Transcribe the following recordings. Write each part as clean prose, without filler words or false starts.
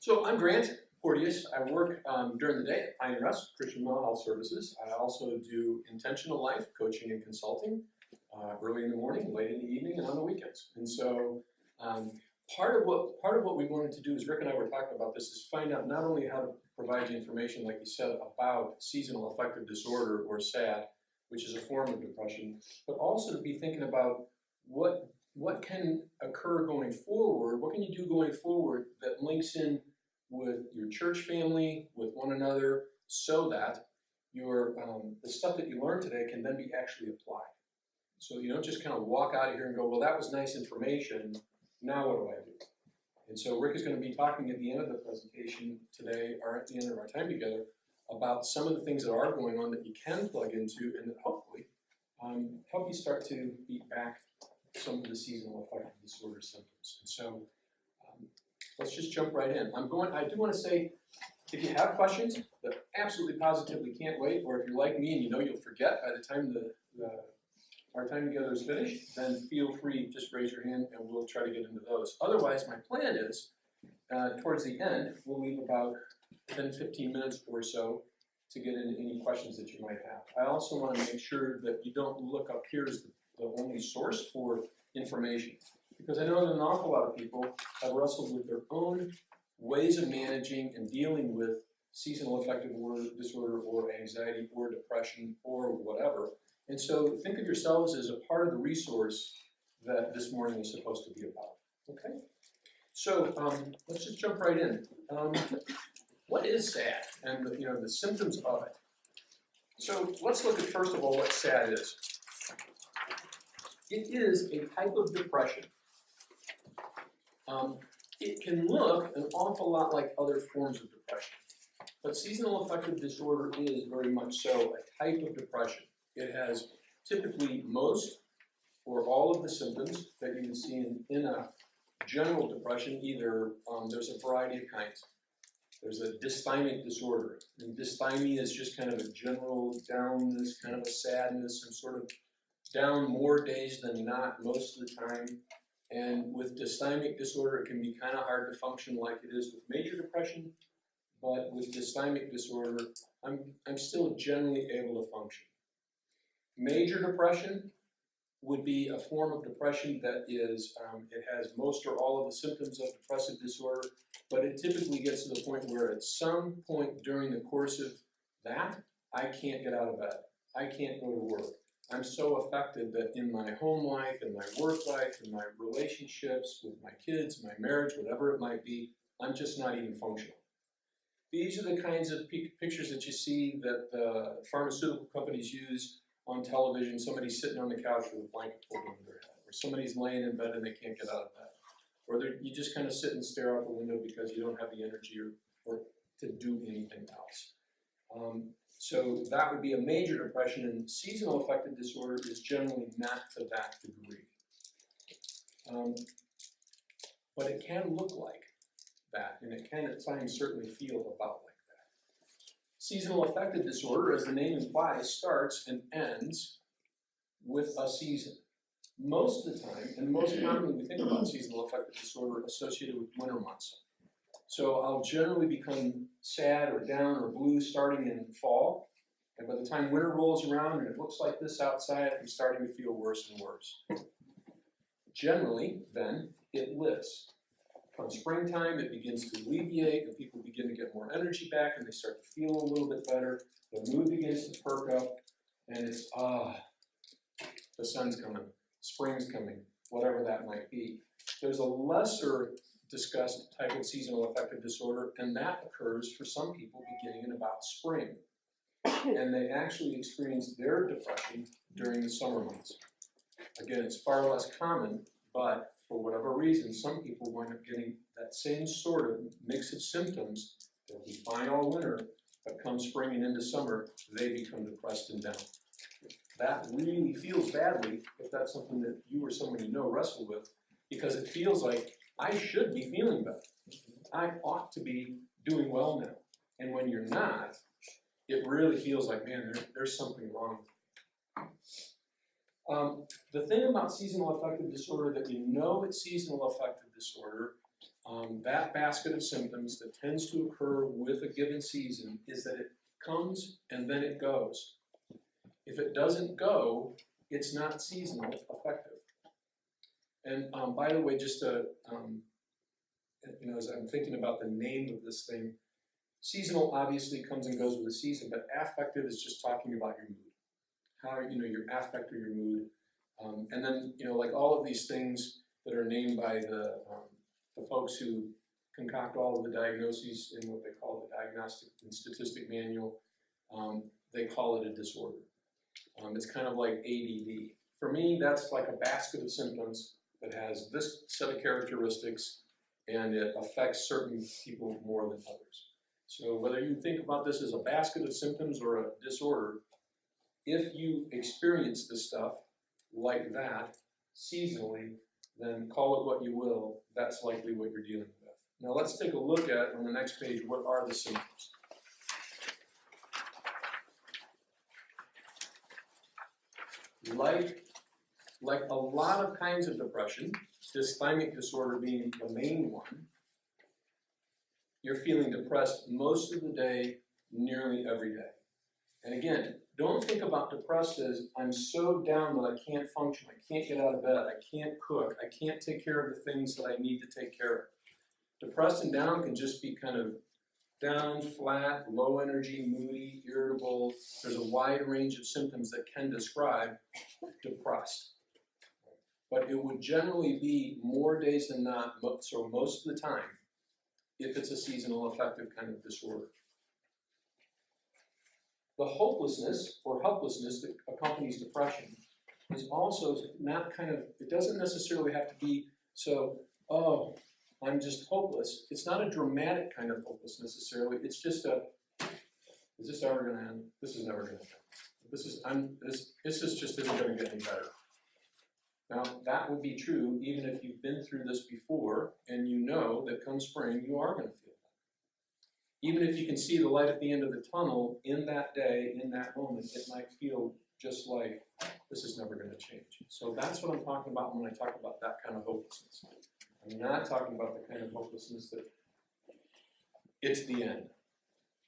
So I'm Grant Porteous. I work during the day at Pioneer Rest, Christian Mental Health Services. I also do intentional life coaching and consulting early in the morning, late in the evening, and on the weekends. And so part of what we wanted to do is, Rick and I were talking about this, is find out not only how to provide you information, like you said, about seasonal affective disorder, or SAD, which is a form of depression, but also to be thinking about what can occur going forward, what can you do going forward that links in with your church family, with one another, so that your the stuff that you learned today can then be actually applied. So you don't just kind of walk out of here and go, well, that was nice information, now what do I do? And so Rick is going to be talking at the end of the presentation today, or at the end of our time together, about some of the things that are going on that you can plug into and that hopefully help you start to beat back some of the seasonal affective disorder symptoms. And so let's just jump right in. I do want to say, if you have questions that absolutely positively can't wait, or if you're like me and you know you'll forget by the time our time together is finished, then feel free, just raise your hand and we'll try to get into those. Otherwise, my plan is, towards the end, we'll leave about 10-15 minutes or so to get into any questions that you might have. I also want to make sure that you don't look up here as the only source for information, because I know that an awful lot of people have wrestled with their own ways of managing and dealing with seasonal affective disorder or anxiety or depression or whatever. And so think of yourselves as a part of the resource that this morning is supposed to be about. Okay? So let's just jump right in. What is SAD and the symptoms of it? So let's look at, first of all, what SAD is. It is a type of depression. It can look an awful lot like other forms of depression, but seasonal affective disorder is very much so a type of depression. It has typically most or all of the symptoms that you would see in a general depression. Either there's a variety of kinds. There's a dysthymic disorder, and dysthymia is just kind of a general downness, kind of a sadness, and sort of down more days than not most of the time. And with dysthymic disorder, it can be kind of hard to function like it is with major depression, but with dysthymic disorder, I'm still generally able to function. Major depression would be a form of depression that is, it has most or all of the symptoms of depressive disorder, but it typically gets to the point where at some point during the course of that, I can't get out of bed. I can't go to work. I'm so affected that in my home life, in my work life, in my relationships with my kids, my marriage, whatever it might be, I'm just not even functional. These are the kinds of pictures that you see that the pharmaceutical companies use on television. Somebody's sitting on the couch with a blanket pulled over their head, or somebody's laying in bed and they can't get out of bed, or you just kind of sit and stare out the window because you don't have the energy or to do anything else. So that would be a major depression, and seasonal affective disorder is generally not to that degree. But it can look like that, and it can at times certainly feel about like that. Seasonal affective disorder, as the name implies, starts and ends with a season. Most of the time, and most commonly we think about seasonal affective disorder associated with winter months. So I'll generally become sad or down or blue starting in fall, and by the time winter rolls around and it looks like this outside, I'm starting to feel worse and worse. Generally, then, it lifts. Come springtime, it begins to alleviate, and people begin to get more energy back, and they start to feel a little bit better. The mood begins to perk up, and it's, the sun's coming, spring's coming, whatever that might be. There's a lesser discussed type of seasonal affective disorder, and that occurs for some people beginning in about spring. And they actually experience their depression during the summer months. Again, it's far less common, but for whatever reason, some people wind up getting that same sort of mix of symptoms. They'll be fine all winter, but come spring and into summer, they become depressed and down. That really feels badly if that's something that you or someone you know wrestle with, because it feels like I should be feeling better. I ought to be doing well now. And when you're not, it really feels like, man, there's something wrong. The thing about seasonal affective disorder that you know it's seasonal affective disorder that basket of symptoms that tends to occur with a given season is that it comes and then it goes. If it doesn't go, it's not seasonal affective. And by the way, just to, as I'm thinking about the name of this thing, seasonal obviously comes and goes with the season, but affective is just talking about your mood. How, your affect or your mood. And then, like all of these things that are named by the folks who concoct all of the diagnoses in what they call the Diagnostic and Statistic Manual, they call it a disorder. It's kind of like ADD. For me, that's like a basket of symptoms that has this set of characteristics, and it affects certain people more than others. So whether you think about this as a basket of symptoms or a disorder, if you experience this stuff like that seasonally, then call it what you will, that's likely what you're dealing with. Now let's take a look at, on the next page, what are the symptoms. Like a lot of kinds of depression, dysthymic disorder being the main one, you're feeling depressed most of the day, nearly every day. And again, don't think about depressed as I'm so down that I can't function, I can't get out of bed, I can't cook, I can't take care of the things that I need to take care of. Depressed and down can just be kind of down, flat, low energy, moody, irritable. There's a wide range of symptoms that can describe depressed. But it would generally be more days than not, so most of the time, if it's a seasonal affective kind of disorder. The hopelessness or helplessness that accompanies depression is also not it doesn't necessarily have to be so, oh, I'm just hopeless. It's not a dramatic kind of hopeless necessarily. It's just is this ever going to end? This is never going to end. This just isn't going to get any better. Now, that would be true even if you've been through this before and you know that come spring you are going to feel that. Even if you can see the light at the end of the tunnel, in that day, in that moment, it might feel just like this is never going to change. So that's what I'm talking about when I talk about that kind of hopelessness. I'm not talking about the kind of hopelessness that it's the end.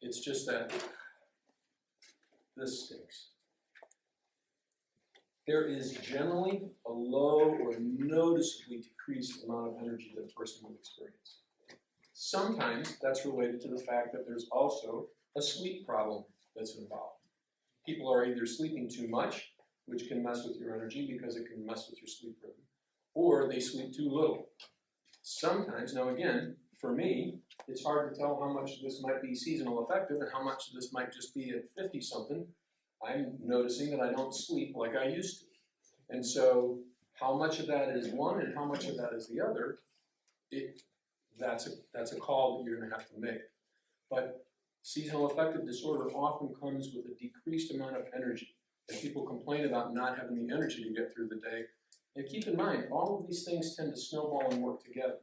It's just that this stinks. There is generally a low or noticeably decreased amount of energy that a person will experience. Sometimes that's related to the fact that there's also a sleep problem that's involved. People are either sleeping too much, which can mess with your energy because it can mess with your sleep rhythm, or they sleep too little. Sometimes, now again, for me, it's hard to tell how much of this might be seasonal affective and how much of this might just be at 50-something. I'm noticing that I don't sleep like I used to. And so how much of that is one and how much of that is the other, that's a call that you're going to have to make. But seasonal affective disorder often comes with a decreased amount of energy. And people complain about not having the energy to get through the day. And keep in mind, all of these things tend to snowball and work together.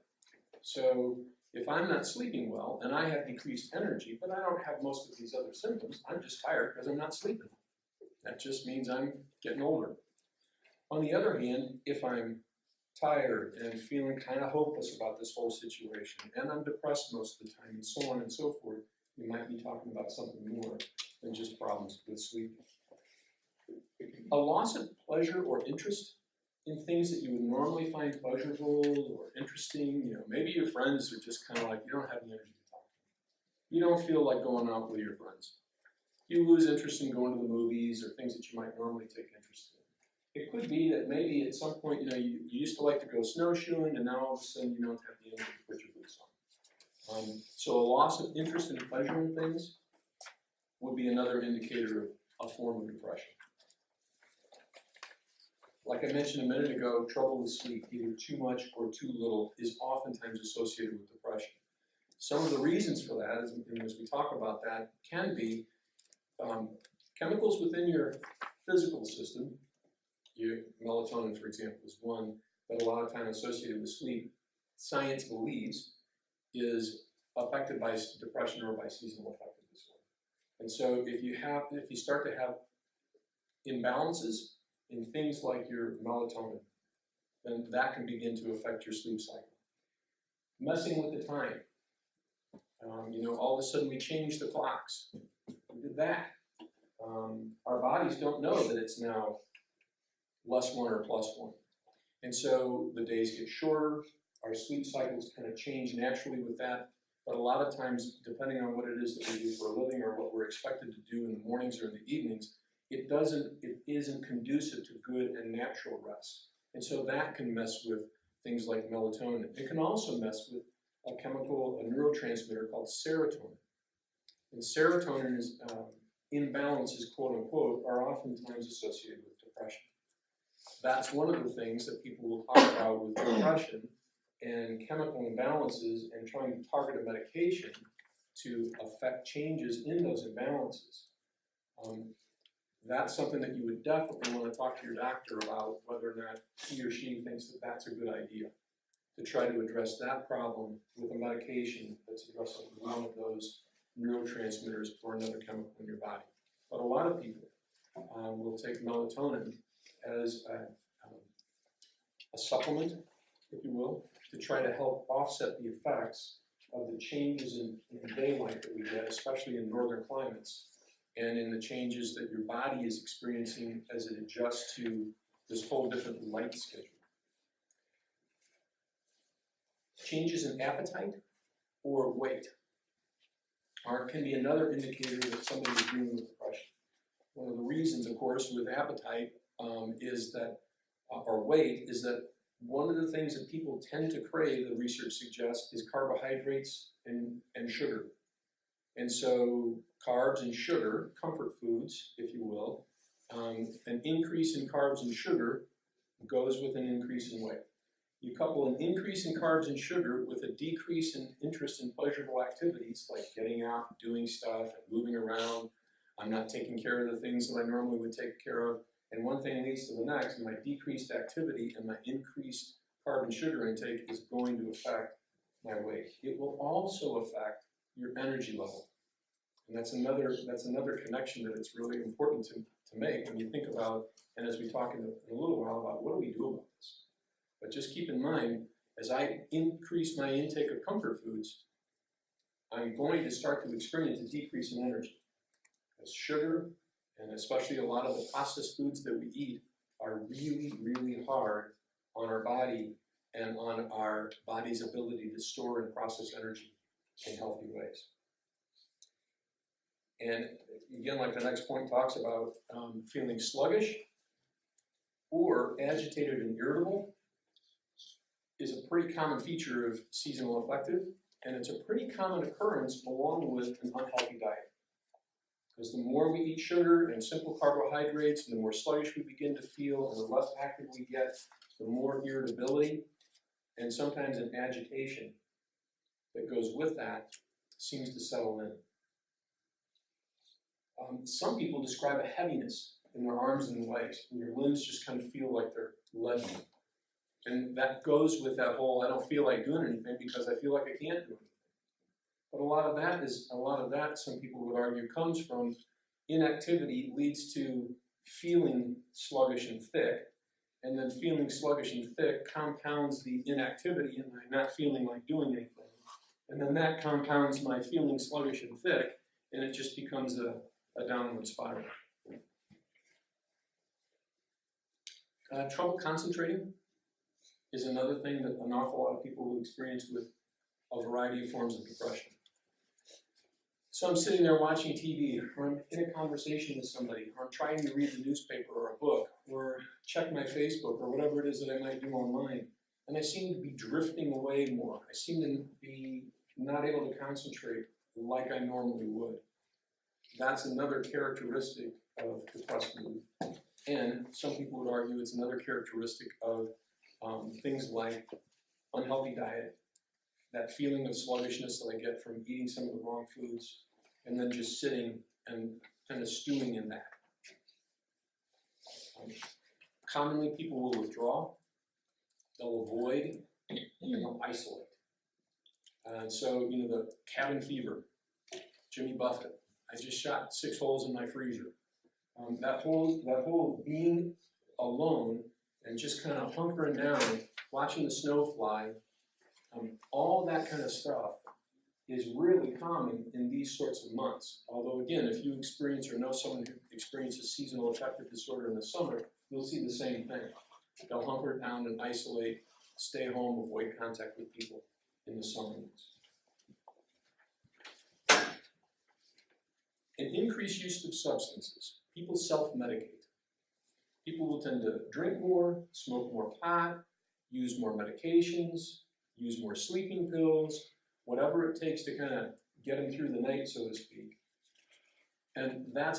So if I'm not sleeping well and I have decreased energy, but I don't have most of these other symptoms, I'm just tired because I'm not sleeping. That just means I'm getting older. On the other hand, if I'm tired and feeling kind of hopeless about this whole situation, and I'm depressed most of the time, and so on and so forth, we might be talking about something more than just problems with sleeping. A loss of pleasure or interest in things that you would normally find pleasurable or interesting, maybe your friends are just kind of like, you don't have the energy to talk to them. You don't feel like going out with your friends. You lose interest in going to the movies or things that you might normally take interest in. It could be that maybe at some point, you used to like to go snowshoeing and now all of a sudden you don't have the energy to put your boots on. So a loss of interest and pleasure in things would be another indicator of a form of depression. Like I mentioned a minute ago, trouble with sleep, either too much or too little, is oftentimes associated with depression. Some of the reasons for that, as we talk about that, can be chemicals within your physical system. Your melatonin, for example, is one that a lot of times associated with sleep, science believes, is affected by depression or by seasonal affective disorder. And so if you start to have imbalances in things like your melatonin, then that can begin to affect your sleep cycle. Messing with the time. All of a sudden we changed the clocks. We did that. Our bodies don't know that it's now +1 or +1. And so the days get shorter, our sleep cycles kind of change naturally with that. But a lot of times, depending on what it is that we do for a living or what we're expected to do in the mornings or in the evenings, it isn't conducive to good and natural rest. And so that can mess with things like melatonin. It can also mess with a neurotransmitter called serotonin. And serotonin imbalances, quote unquote, are oftentimes associated with depression. That's one of the things that people will talk about with depression and chemical imbalances and trying to target a medication to affect changes in those imbalances. That's something that you would definitely want to talk to your doctor about, whether or not he or she thinks that that's a good idea, to try to address that problem with a medication that's addressing one of those neurotransmitters or another chemical in your body. But a lot of people will take melatonin as a supplement, if you will, to try to help offset the effects of the changes in daylight that we get, especially in northern climates, and in the changes that your body is experiencing as it adjusts to this whole different light schedule. Changes in appetite or weight can be another indicator that somebody is dealing with depression. One of the reasons, of course, with appetite is that, or weight, is that one of the things that people tend to crave, the research suggests, is carbohydrates and sugar. And so carbs and sugar, comfort foods, if you will, an increase in carbs and sugar goes with an increase in weight. You couple an increase in carbs and sugar with a decrease in interest in pleasurable activities like getting out, doing stuff, and moving around. I'm not taking care of the things that I normally would take care of. And one thing leads to the next, and my decreased activity and my increased carb and sugar intake is going to affect my weight. It will also affect your energy level. And that's another connection that it's really important to make when you think about, and as we talk in a little while about what do we do about this. But just keep in mind, as I increase my intake of comfort foods, I'm going to start to experience a decrease in energy. As sugar, and especially a lot of the processed foods that we eat, are really, really hard on our body and on our body's ability to store and process energy in healthy ways. And again, like the next point talks about feeling sluggish or agitated and irritable is a pretty common feature of seasonal affective, and it's a pretty common occurrence along with an unhealthy diet. Because the more we eat sugar and simple carbohydrates, and the more sluggish we begin to feel, and the less active we get, the more irritability and sometimes an agitation that goes with that seems to settle in. Some people describe a heaviness in their arms and legs, and your limbs just kind of feel like they're leaden. And that goes with that whole, I don't feel like doing anything because I feel like I can't do anything. But a lot of that, some people would argue, comes from inactivity leads to feeling sluggish and thick, and then feeling sluggish and thick compounds the inactivity and my not feeling like doing anything. And then that compounds my feeling sluggish and thick, and it just becomes a downward spiral. Trouble concentrating is another thing that an awful lot of people will experience with a variety of forms of depression. So I'm sitting there watching TV, or I'm in a conversation with somebody, or I'm trying to read the newspaper or a book, or check my Facebook, or whatever it is that I might do online, and I seem to be drifting away more. I seem to be not able to concentrate like I normally would. That's another characteristic of depressed mood. And some people would argue it's another characteristic of things like unhealthy diet, that feeling of sluggishness that I get from eating some of the wrong foods, and then just sitting and kind of stewing in that. Commonly, people will withdraw, they'll avoid, and they'll isolate. And so, the cabin fever, Jimmy Buffett, I just shot 6 holes in my freezer. That whole being alone and just kind of hunkering down, watching the snow fly, All that kind of stuff is really common in these sorts of months. Although again, if you experience or know someone who experiences seasonal affective disorder in the summer, you'll see the same thing. They'll hunker down and isolate, stay home, avoid contact with people in the summer months. An increased use of substances. People self-medicate. People will tend to drink more, smoke more pot, use more medications, use more sleeping pills, whatever it takes to kind of get them through the night, so to speak. And that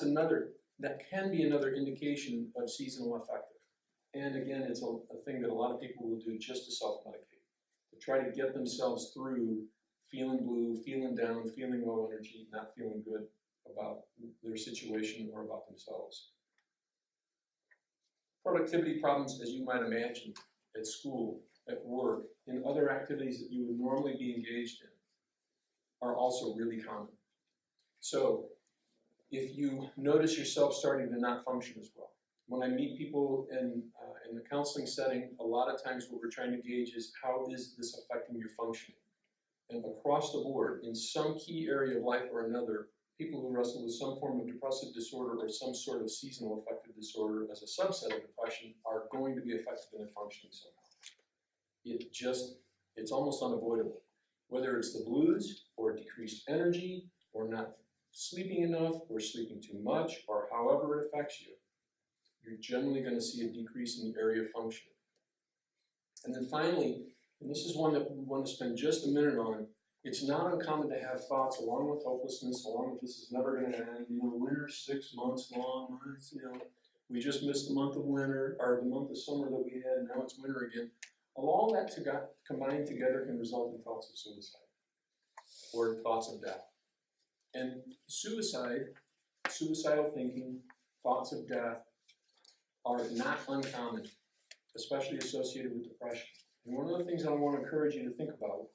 can be another indication of seasonal affective. And again, it's a thing that a lot of people will do just to self-medicate, to try to get themselves through feeling blue, feeling down, feeling low energy, not feeling good about their situation or about themselves. Productivity problems, as you might imagine, at school, at work, in other activities that you would normally be engaged in, are also really common. So, if you notice yourself starting to not function as well, when I meet people in the counseling setting, a lot of times what we're trying to gauge is how is this affecting your functioning? And across the board, in some key area of life or another, people who wrestle with some form of depressive disorder or some sort of seasonal affective disorder as a subset of depression are going to be affected in their functioning somehow. It's almost unavoidable. Whether it's the blues or decreased energy or not sleeping enough or sleeping too much or however it affects you, you're generally going to see a decrease in the area of functioning. And then finally, and this is one that we want to spend just a minute on, it's not uncommon to have thoughts along with hopelessness, along with this is never going to end, winter's 6 months long, we just missed the month of winter, or the month of summer that we had, now it's winter again. All that combined together can result in thoughts of suicide or thoughts of death. And suicidal thinking, thoughts of death are not uncommon, especially associated with depression. And one of the things I want to encourage you to think about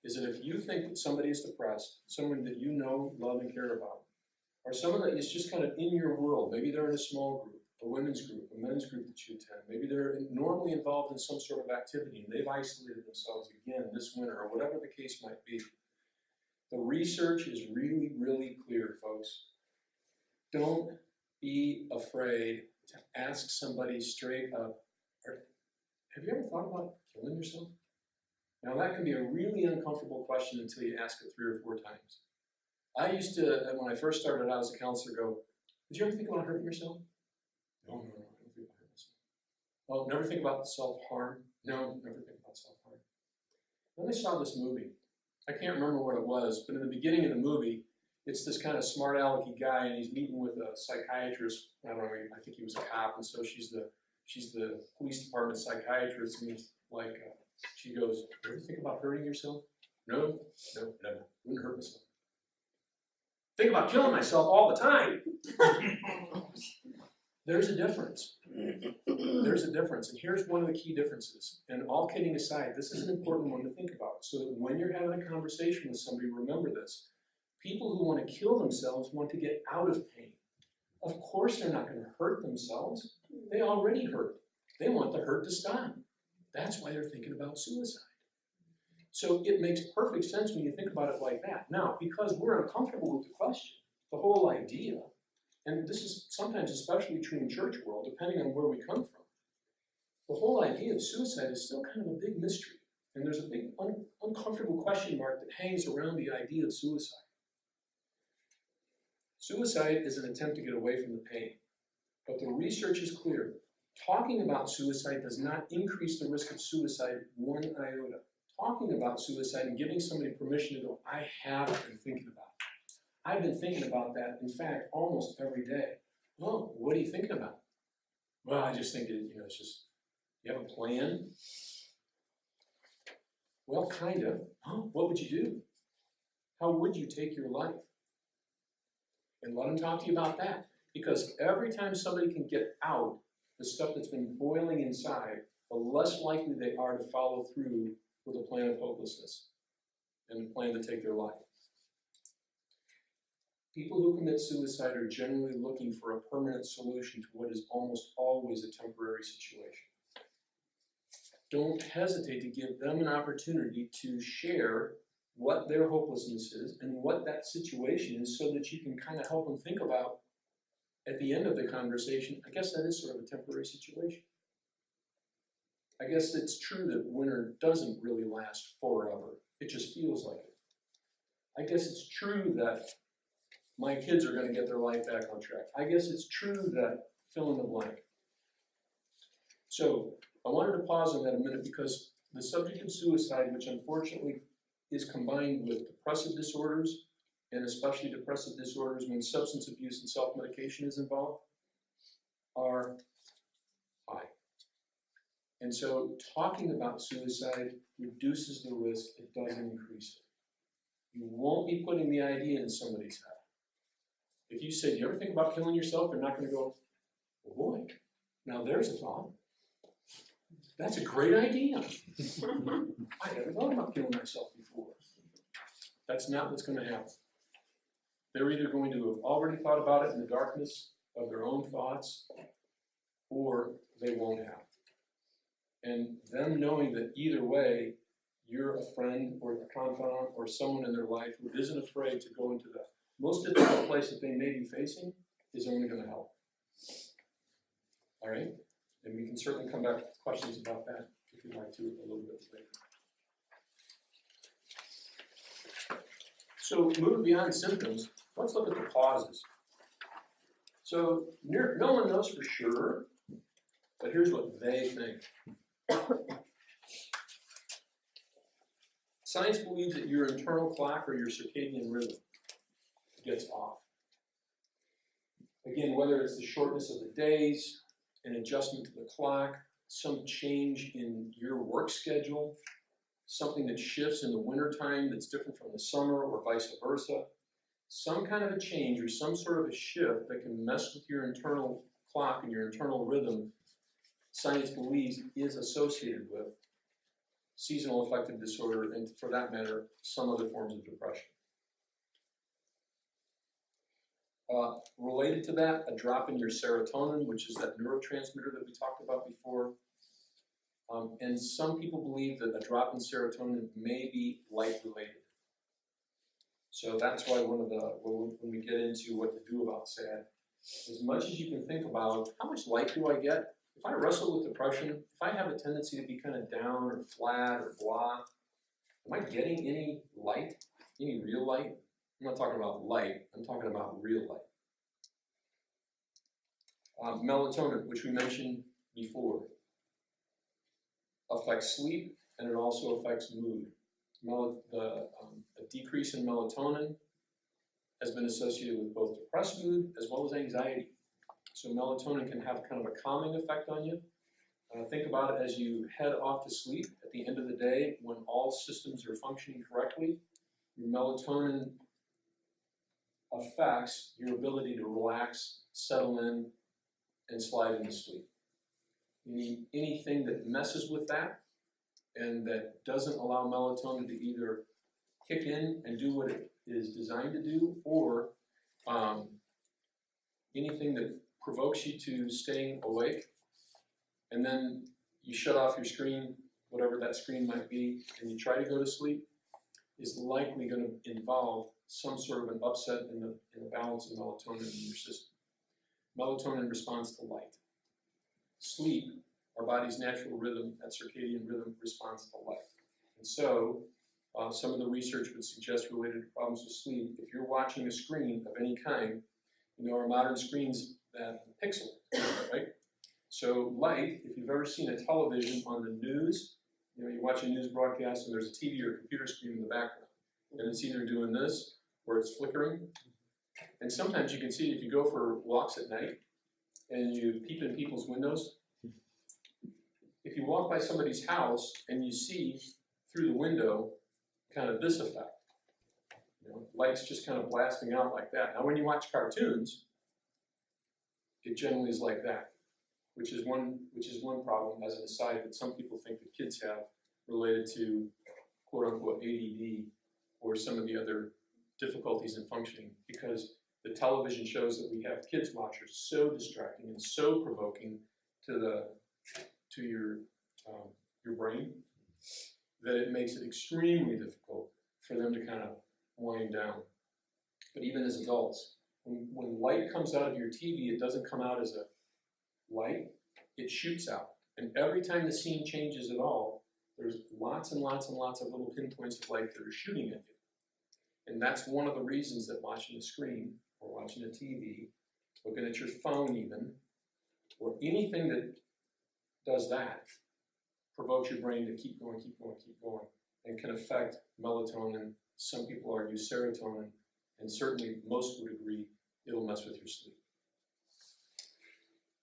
is that if you think that somebody is depressed, someone that you know, love, and care about, or someone that is just kind of in your world, maybe they're in a small group, a women's group, a men's group that you attend, maybe they're normally involved in some sort of activity and they've isolated themselves again this winter, or whatever the case might be. The research is really, really clear, folks. Don't be afraid to ask somebody straight up, have you ever thought about killing yourself? Now that can be a really uncomfortable question until you ask it 3 or 4 times. I used to, when I first started out as a counselor, go, did you ever think about hurting yourself? No, I don't think about hurting myself. Well, never think about self-harm? No, never think about self-harm. Then I saw this movie. I can't remember what it was, but in the beginning of the movie, it's this kind of smart alecky guy, and he's meeting with a psychiatrist. I don't know, I think he was a cop, and so she's the police department psychiatrist, and he's like, she goes, ever think about hurting yourself? No, never. Wouldn't hurt myself. Think about killing myself all the time. There's a difference. There's a difference, and here's one of the key differences. And all kidding aside, this is an important one to think about. So that when you're having a conversation with somebody, remember this. People who want to kill themselves want to get out of pain. Of course they're not going to hurt themselves. They already hurt. They want the hurt to stop. That's why they're thinking about suicide. So it makes perfect sense when you think about it like that. Now, because we're uncomfortable with the question, the whole idea, and this is sometimes especially true in church world, depending on where we come from, the whole idea of suicide is still kind of a big mystery. And there's a big uncomfortable question mark that hangs around the idea of suicide. Suicide is an attempt to get away from the pain. But the research is clear. Talking about suicide does not increase the risk of suicide one iota. Talking about suicide and giving somebody permission to go, I have been thinking about it. I've been thinking about that, in fact, almost every day. Oh, what are you thinking about? Well, I just think it's just, you have a plan? Well, kind of. Oh, what would you do? How would you take your life? And let them talk to you about that. Because every time somebody can get out the stuff that's been boiling inside, the less likely they are to follow through with a plan of hopelessness and a plan to take their life. People who commit suicide are generally looking for a permanent solution to what is almost always a temporary situation. don't hesitate to give them an opportunity to share what their hopelessness is and what that situation is, so that you can kind of help them think about, at the end of the conversation, I guess that is sort of a temporary situation. I guess it's true that winter doesn't really last forever. It just feels like it. I guess it's true that my kids are going to get their life back on track. I guess it's true that fill in the blank. So I wanted to pause on that a minute, because the subject of suicide, which unfortunately is combined with depressive disorders, and especially depressive disorders when substance abuse and self-medication is involved, are high. And so talking about suicide reduces the risk, it doesn't increase it. You won't be putting the idea in somebody's head. If you say, do you ever think about killing yourself? They're not going to go, oh boy, now there's a thought. That's a great idea. I never thought about killing myself before. That's not what's going to happen. They're either going to have already thought about it in the darkness of their own thoughts, or they won't have. And them knowing that either way, you're a friend or a confidant or someone in their life who isn't afraid to go into the most difficult place that they may be facing is only going to help. All right? And we can certainly come back to questions about that if you'd like to a little bit later. So moving beyond symptoms, let's look at the causes. So no one knows for sure, but here's what they think. Science believes that your internal clock or your circadian rhythm gets off. Again, whether it's the shortness of the days, an adjustment to the clock, some change in your work schedule, something that shifts in the wintertime that's different from the summer or vice versa, some kind of a change or some sort of a shift that can mess with your internal clock and your internal rhythm, science believes is associated with seasonal affective disorder, and for that matter, some other forms of depression. Related to that, a drop in your serotonin, which is that neurotransmitter that we talked about before. And some people believe that a drop in serotonin may be light related. So that's why when we get into what to do about SAD, as much as you can think about how much light do I get? If I wrestle with depression, if I have a tendency to be kind of down or flat or blah, am I getting any light, any real light? I'm not talking about light, I'm talking about real light. Melatonin, which we mentioned before, affects sleep, and it also affects mood. A decrease in melatonin has been associated with both depressed mood as well as anxiety. So melatonin can have kind of a calming effect on you. Think about it as you head off to sleep at the end of the day when all systems are functioning correctly. Your melatonin affects your ability to relax, settle in, and slide into sleep. Anything that messes with that and that doesn't allow melatonin to either kick in and do what it is designed to do, or anything that provokes you to staying awake, and then you shut off your screen, whatever that screen might be, and you try to go to sleep, is likely going to involve some sort of an upset in the balance of melatonin in your system. Melatonin responds to light. Sleep, our body's natural rhythm, that circadian rhythm, responds to light. And so, some of the research would suggest related to problems with sleep, if you're watching a screen of any kind, our modern screens that pixel, right? So light, if you've ever seen a television on the news, you watch a news broadcast and there's a TV or computer screen in the background, and it's either doing this or it's flickering. And sometimes you can see if you go for walks at night and you peep in people's windows, if you walk by somebody's house and you see through the window kind of this effect, light's just kind of blasting out like that. Now when you watch cartoons, it generally is like that, which is one problem, as an aside, that some people think that kids have related to quote-unquote ADD or some of the other difficulties in functioning, because the television shows that we have kids watch are so distracting and so provoking to your your brain, that it makes it extremely difficult for them to kind of wind down. But even as adults, when light comes out of your TV, it doesn't come out as a light, it shoots out. And every time the scene changes at all, there's lots and lots and lots of little pinpoints of light that are shooting at you. And that's one of the reasons that watching a screen, or watching a TV, looking at your phone even, or anything that does that, provokes your brain to keep going, keep going, keep going, and can affect melatonin. Some people argue serotonin, and certainly most would agree it'll mess with your sleep.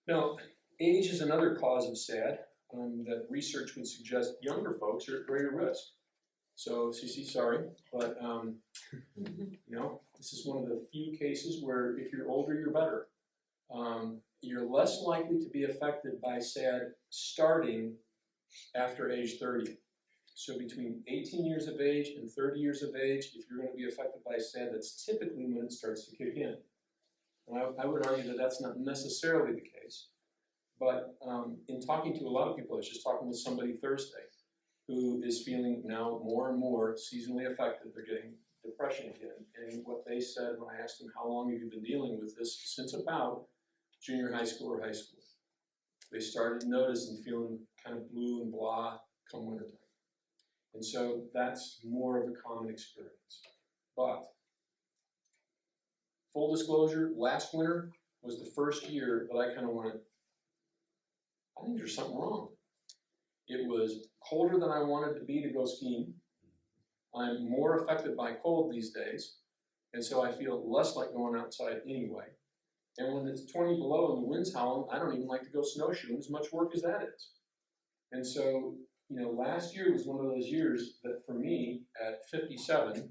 Now, age is another cause of SAD that research would suggest younger folks are at greater risk. So, Cece, sorry, but you know, this is one of the few cases where if you're older, you're better. You're less likely to be affected by SAD starting after age 30. So between 18 years of age and 30 years of age, if you're going to be affected by SAD, that's typically when it starts to kick in. And I would argue that that's not necessarily the case. But in talking to a lot of people, I was just talking with somebody Thursday who is feeling now more and more seasonally affected. They're getting depression again. And what they said when I asked them, how long have you been dealing with this? Since about junior high school or high school. They started noticing feeling kind of blue and blah come wintertime. And so that's more of a common experience. But full disclosure, last winter was the first year that I kind of went, I think there's something wrong. It was colder than I wanted to be to go skiing. I'm more affected by cold these days, and so I feel less like going outside anyway. And when it's 20 below and the wind's howling, I don't even like to go snowshoeing, as much work as that is. And so, you know, last year was one of those years that for me, at 57,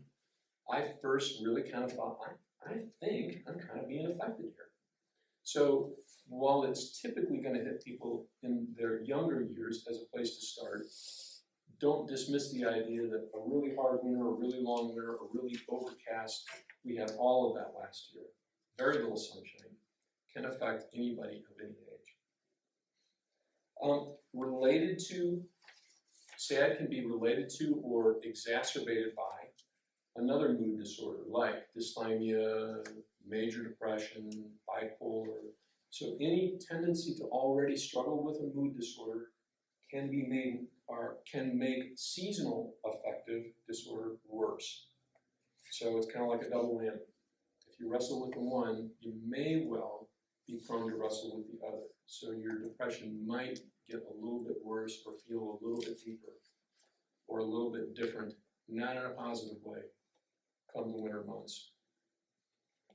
I first really kind of thought, I think I'm kind of being affected here. So while it's typically going to hit people in their younger years as a place to start, don't dismiss the idea that a really hard winter, a really long winter, a really overcast, we had all of that last year, very little sunshine, can affect anybody of any age. Related to, SAD can be related to or exacerbated by another mood disorder like dysthymia, major depression, bipolar. So any tendency to already struggle with a mood disorder can be made or can make seasonal affective disorder worse. So it's kind of like a double whammy. If you wrestle with the one, you may well be prone to wrestle with the other. So your depression might get a little bit worse or feel a little bit deeper or a little bit different, not in a positive way, come the winter months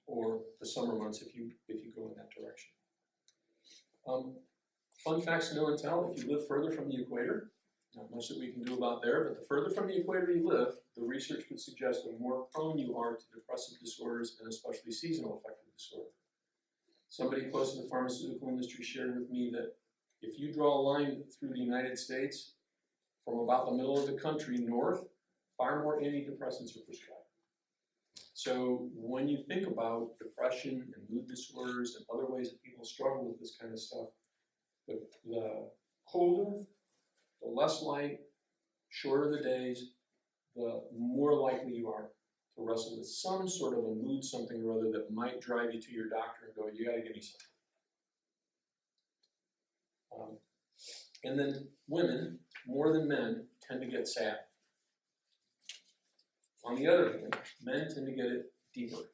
or the summer months if you go in that direction. Fun facts to know and tell, if you live further from the equator, not much that we can do about there, but the further from the equator you live, the research would suggest the more prone you are to depressive disorders and especially seasonal affective disorder. Somebody close to the pharmaceutical industry shared with me that if you draw a line through the United States from about the middle of the country north, far more antidepressants are prescribed. So when you think about depression and mood disorders and other ways that people struggle with this kind of stuff, the colder, the less light, shorter the days, the more likely you are to wrestle with some sort of a mood something or other that might drive you to your doctor and go, you got to give me something. And then women, more than men, tend to get sad. On the other hand, men tend to get it deeper.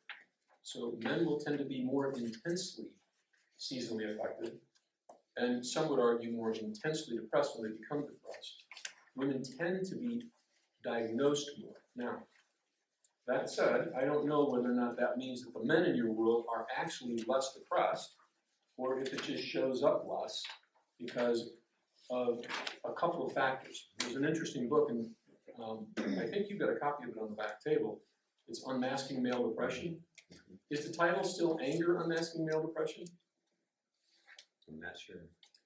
So men will tend to be more intensely seasonally affected, and some would argue more intensely depressed when they become depressed. Women tend to be diagnosed more. Now, that said, I don't know whether or not that means that the men in your world are actually less depressed, or if it just shows up less because of a couple of factors. There's an interesting book, and I think you've got a copy of it on the back table. It's Unmasking Male Depression. Is the title still Anger, Unmasking Male Depression? I'm not sure.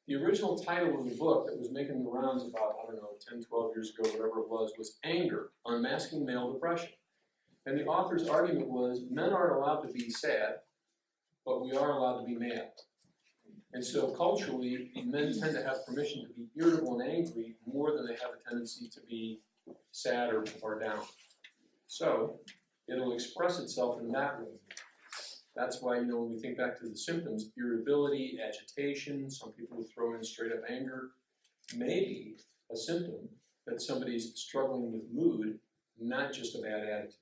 The original title of the book that was making the rounds about, I don't know, 10, 12 years ago, whatever it was Anger, Unmasking Male Depression. And the author's argument was men aren't allowed to be sad, but we are allowed to be mad. And so culturally, men tend to have permission to be irritable and angry more than they have a tendency to be sad or down. So it'll express itself in that way. That's why, when we think back to the symptoms, irritability, agitation, some people will throw in straight up anger, may be a symptom that somebody's struggling with mood, not just a bad attitude.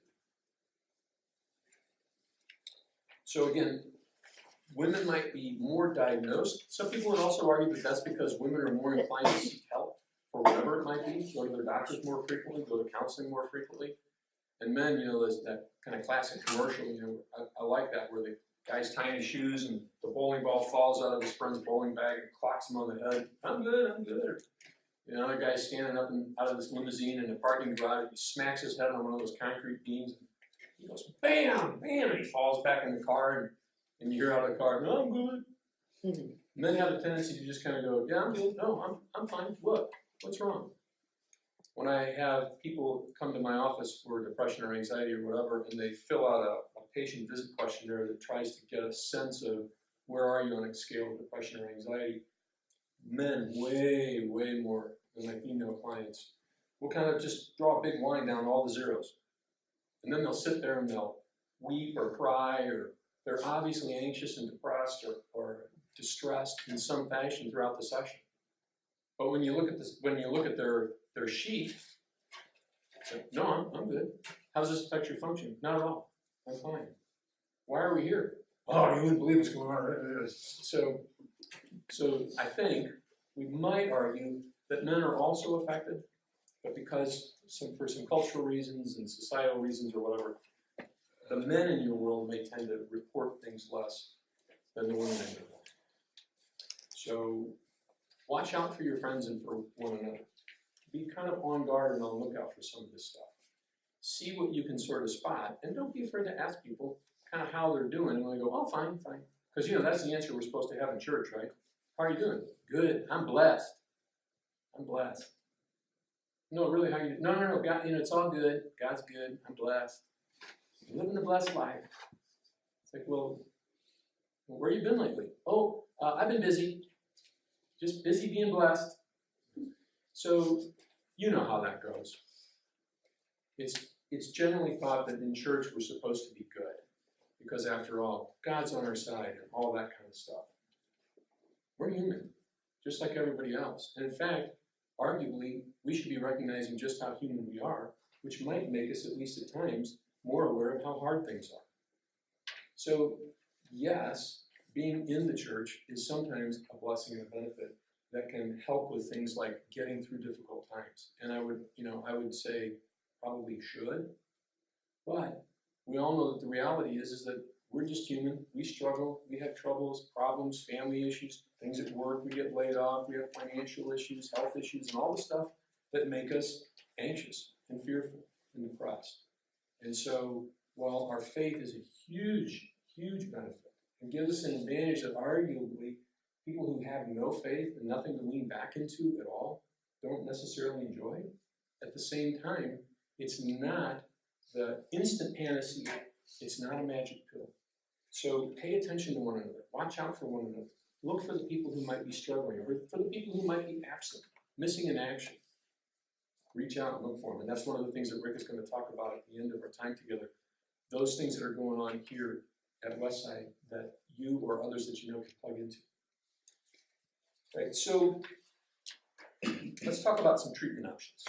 So again, women might be more diagnosed. Some people would also argue that that's because women are more inclined to seek help for whatever it might be, go to their doctors more frequently, go to counseling more frequently. And men, there's that kind of classic commercial, I like that, where the guy's tying his shoes and the bowling ball falls out of his friend's bowling bag and clocks him on the head. I'm good, I'm good. Another guy's standing up out of this limousine in the parking garage, he smacks his head on one of those concrete beams, and he goes, bam, bam, and he falls back in the car, and you hear out of the car, no, I'm good. Men have a tendency to just kind of go, yeah, I'm good, no, I'm fine, what? What's wrong? When I have people come to my office for depression or anxiety or whatever, and they fill out a patient visit questionnaire that tries to get a sense of where are you on a scale of depression or anxiety, men way, way more than my female clients will kind of just draw a big line down all the zeros. And then they'll sit there and they'll weep or cry, or they're obviously anxious and depressed or distressed in some fashion throughout the session. But when you look at this, when you look at their sheet, no, I'm good. How does this affect your function? Not at all. I'm fine. Why are we here? Oh, you wouldn't believe what's going on. So I think we might argue that men are also affected, but because for some cultural reasons and societal reasons or whatever, the men in your world may tend to report things less than the women in your world. So watch out for your friends and for one another. Be kind of on guard and on the lookout for some of this stuff. See what you can sort of spot, and don't be afraid to ask people kind of how they're doing. And when they go, oh, fine, fine. Because, that's the answer we're supposed to have in church, right? How are you doing? Good. I'm blessed. I'm blessed. No, really, how are you doing? No, God, it's all good. God's good. I'm blessed. I'm living a blessed life. It's like, well, where you been lately? Oh, I've been busy. Just busy being blessed. So, you know how that goes. It's generally thought that in church we're supposed to be good. Because after all, God's on our side and all that kind of stuff. We're human, just like everybody else. And in fact, arguably, we should be recognizing just how human we are, which might make us, at least at times, more aware of how hard things are. So, yes, being in the church is sometimes a blessing and a benefit that can help with things like getting through difficult times. And I would say probably should, but we all know that the reality is that we're just human. We struggle. We have troubles, problems, family issues, things at work. We get laid off. We have financial issues, health issues, and all the stuff that make us anxious and fearful and depressed. And so while our faith is a huge, huge benefit and gives us an advantage that arguably people who have no faith and nothing to lean back into at all don't necessarily enjoy, at the same time, it's not the instant panacea. It's not a magic pill. So pay attention to one another. Watch out for one another. Look for the people who might be struggling, or for the people who might be absent, missing in action. Reach out and look for them. And that's one of the things that Rick is going to talk about at the end of our time together. Those things that are going on here at Westside that you or others that you know can plug into. Right, so let's talk about some treatment options.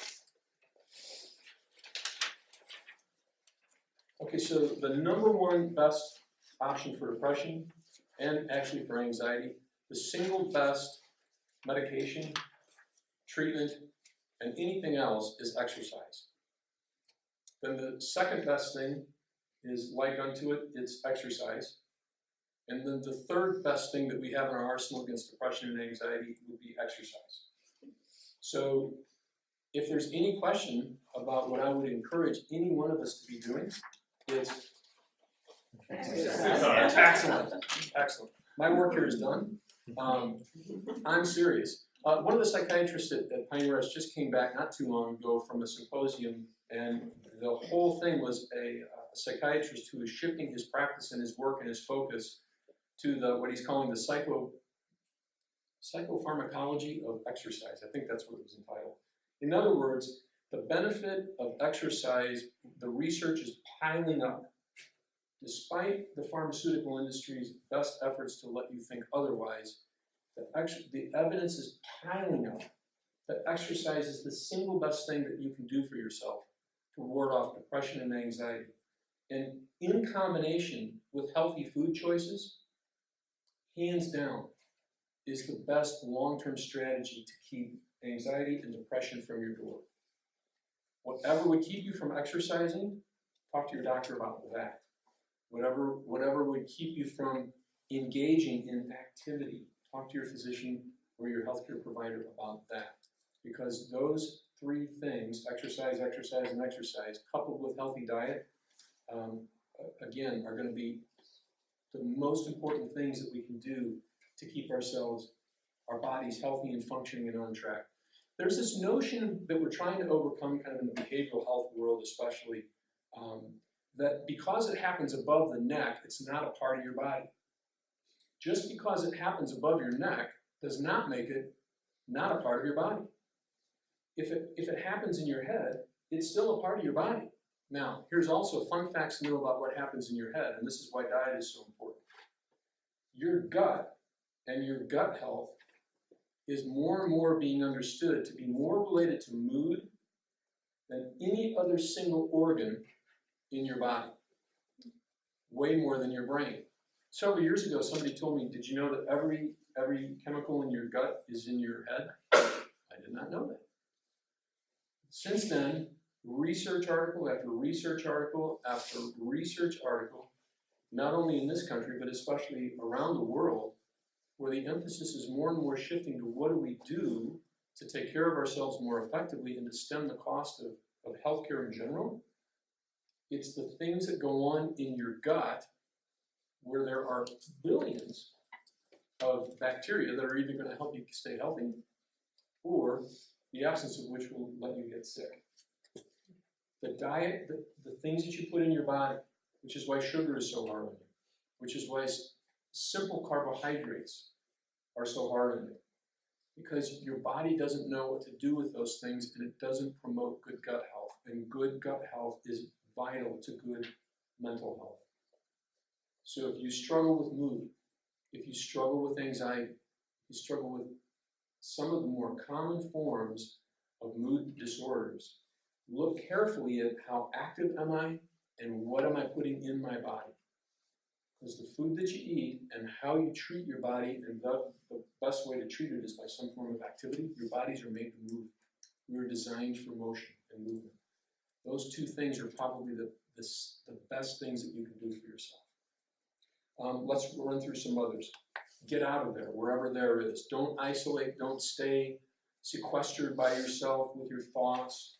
Okay, so the number one best option for depression, and actually for anxiety, the single best medication, treatment, and anything else is exercise. Then the second best thing is like unto it, it's exercise. And then the third best thing that we have in our arsenal against depression and anxiety would be exercise. So if there's any question about what I would encourage any one of us to be doing, it's excellent. Excellent. My work here is done. I'm serious. One of the psychiatrists at Pine Rest just came back not too long ago from a symposium, and the whole thing was a psychiatrist who is shifting his practice and his work and his focus to what he's calling the Psychopharmacology of exercise. I think that's what it was entitled. In other words, the benefit of exercise, the research is piling up. Despite the pharmaceutical industry's best efforts to let you think otherwise, the evidence is piling up that exercise is the single best thing that you can do for yourself to ward off depression and anxiety. And in combination with healthy food choices, hands down, is the best long-term strategy to keep anxiety and depression from your door. Whatever would keep you from exercising, talk to your doctor about that. Whatever would keep you from engaging in activity, talk to your physician or your healthcare provider about that. Because those three things, exercise, exercise, and exercise, coupled with healthy diet, again, are going to be the most important things that we can do to keep our bodies healthy and functioning and on track. There's this notion that we're trying to overcome kind of in the behavioral health world especially, that because it happens above the neck, it's not a part of your body. Just because it happens above your neck does not make it not a part of your body. If it happens in your head, it's still a part of your body. Now, here's also fun facts to know about what happens in your head, and this is why diet is so important. Your gut and your gut health is more and more being understood to be more related to mood than any other single organ in your body. Way more than your brain. Several years ago, somebody told me, did you know that every chemical in your gut is in your head? I did not know that. Since then, research article after research article after research article, not only in this country, but especially around the world, where the emphasis is more and more shifting to what do we do to take care of ourselves more effectively and to stem the cost of healthcare in general. It's the things that go on in your gut where there are billions of bacteria that are either going to help you stay healthy or the absence of which will let you get sick. The diet, the things that you put in your body, which is why sugar is so hard on you, which is why simple carbohydrates are so hard on you, because your body doesn't know what to do with those things and it doesn't promote good gut health. And good gut health is vital to good mental health. So if you struggle with mood, if you struggle with anxiety, if you struggle with some of the more common forms of mood disorders, look carefully at how active am I and what am I putting in my body. Because the food that you eat and how you treat your body, and the best way to treat it is by some form of activity. Your bodies are made to move. We are designed for motion and movement. Those two things are probably the best things that you can do for yourself. Let's run through some others. Get out of there, wherever there is. Don't isolate, don't stay sequestered by yourself with your thoughts.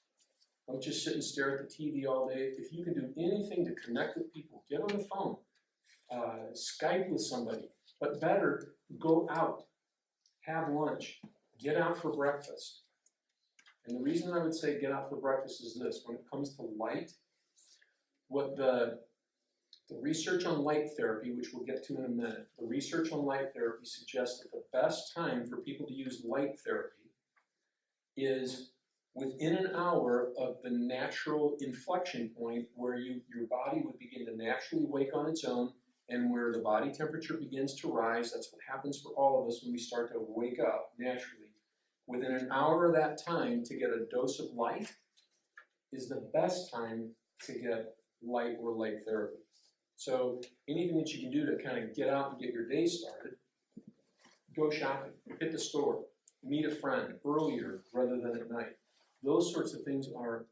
Don't just sit and stare at the TV all day. If you can do anything to connect with people, get on the phone, Skype with somebody, but better, go out, have lunch, get out for breakfast. And the reason I would say get out for breakfast is this: when it comes to light, what the research on light therapy, which we'll get to in a minute, the research on light therapy suggests that the best time for people to use light therapy is within an hour of the natural inflection point where your body would begin to naturally wake on its own, and where the body temperature begins to rise. That's what happens for all of us when we start to wake up naturally. Within an hour of that time, to get a dose of light is the best time to get light or light therapy. So anything that you can do to kind of get out and get your day started, go shopping, hit the store, meet a friend earlier rather than at night. Those sorts of things are